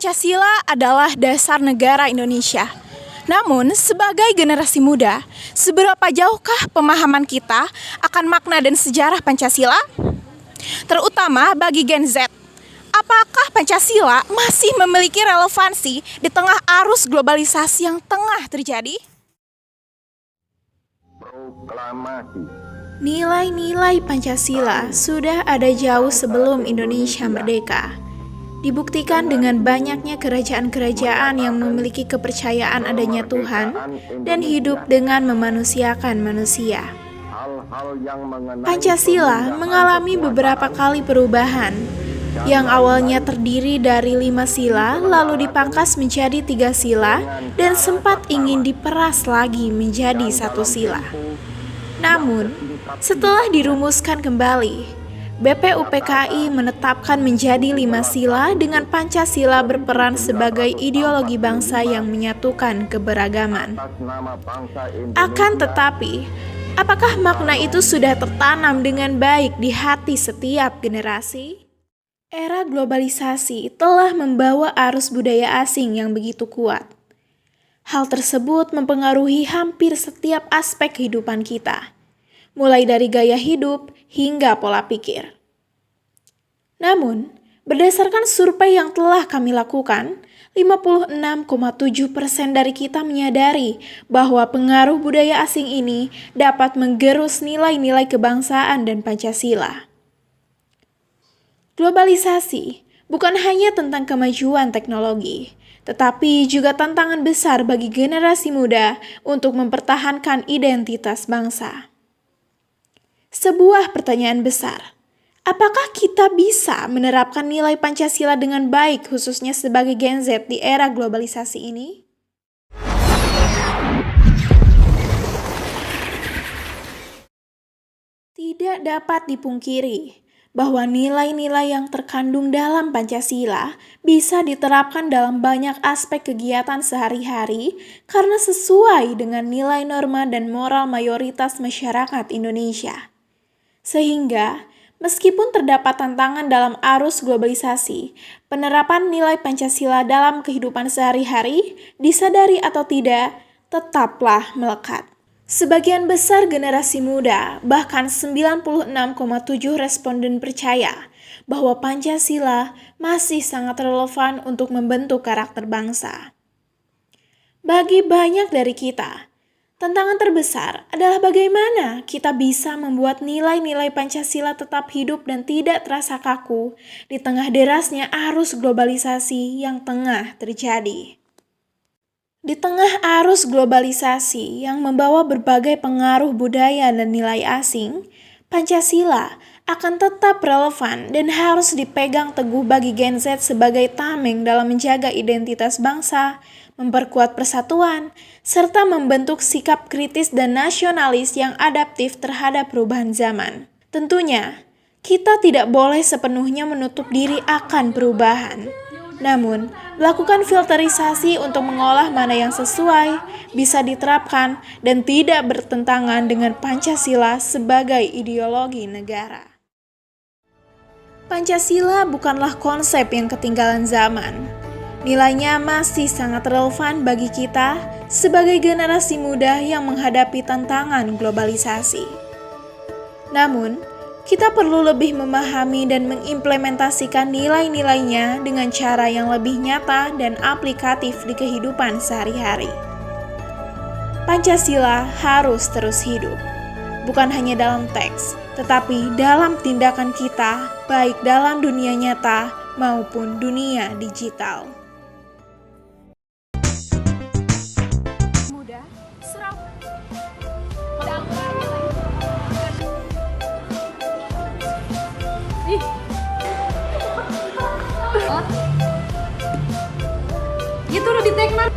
Pancasila adalah dasar negara Indonesia. Namun, sebagai generasi muda, seberapa jauhkah pemahaman kita akan makna dan sejarah Pancasila? Terutama bagi Gen Z, apakah Pancasila masih memiliki relevansi di tengah arus globalisasi yang tengah terjadi? Nilai-nilai Pancasila sudah ada jauh sebelum Indonesia merdeka. Dibuktikan dengan banyaknya kerajaan-kerajaan yang memiliki kepercayaan adanya Tuhan dan hidup dengan memanusiakan manusia. Pancasila mengalami beberapa kali perubahan, yang awalnya terdiri dari 5 sila lalu dipangkas menjadi 3 sila dan sempat ingin diperas lagi menjadi 1 sila. Namun, setelah dirumuskan kembali, BPUPKI menetapkan menjadi 5 sila dengan Pancasila berperan sebagai ideologi bangsa yang menyatukan keberagaman. Akan tetapi, apakah makna itu sudah tertanam dengan baik di hati setiap generasi? Era globalisasi telah membawa arus budaya asing yang begitu kuat. Hal tersebut mempengaruhi hampir setiap aspek kehidupan kita, mulai dari gaya hidup hingga pola pikir. Namun, berdasarkan survei yang telah kami lakukan, 56,7% dari kita menyadari bahwa pengaruh budaya asing ini dapat menggerus nilai-nilai kebangsaan dan Pancasila. Globalisasi bukan hanya tentang kemajuan teknologi, tetapi juga tantangan besar bagi generasi muda untuk mempertahankan identitas bangsa. Sebuah pertanyaan besar, apakah kita bisa menerapkan nilai Pancasila dengan baik khususnya sebagai Gen Z di era globalisasi ini? Tidak dapat dipungkiri bahwa nilai-nilai yang terkandung dalam Pancasila bisa diterapkan dalam banyak aspek kegiatan sehari-hari karena sesuai dengan nilai norma dan moral mayoritas masyarakat Indonesia. Sehingga, meskipun terdapat tantangan dalam arus globalisasi, penerapan nilai Pancasila dalam kehidupan sehari-hari, disadari atau tidak, tetaplah melekat. Sebagian besar generasi muda, bahkan 96,7% responden percaya bahwa Pancasila masih sangat relevan untuk membentuk karakter bangsa. Bagi banyak dari kita, tantangan terbesar adalah bagaimana kita bisa membuat nilai-nilai Pancasila tetap hidup dan tidak terasa kaku di tengah derasnya arus globalisasi yang tengah terjadi. Di tengah arus globalisasi yang membawa berbagai pengaruh budaya dan nilai asing, Pancasila akan tetap relevan dan harus dipegang teguh bagi Gen Z sebagai tameng dalam menjaga identitas bangsa, memperkuat persatuan, serta membentuk sikap kritis dan nasionalis yang adaptif terhadap perubahan zaman. Tentunya, kita tidak boleh sepenuhnya menutup diri akan perubahan. Namun, lakukan filterisasi untuk mengolah mana yang sesuai, bisa diterapkan, dan tidak bertentangan dengan Pancasila sebagai ideologi negara. Pancasila bukanlah konsep yang ketinggalan zaman. Nilainya masih sangat relevan bagi kita sebagai generasi muda yang menghadapi tantangan globalisasi. Namun, kita perlu lebih memahami dan mengimplementasikan nilai-nilainya dengan cara yang lebih nyata dan aplikatif di kehidupan sehari-hari. Pancasila harus terus hidup, bukan hanya dalam teks, tetapi dalam tindakan kita, baik dalam dunia nyata maupun dunia digital. Gitu udah di tag man.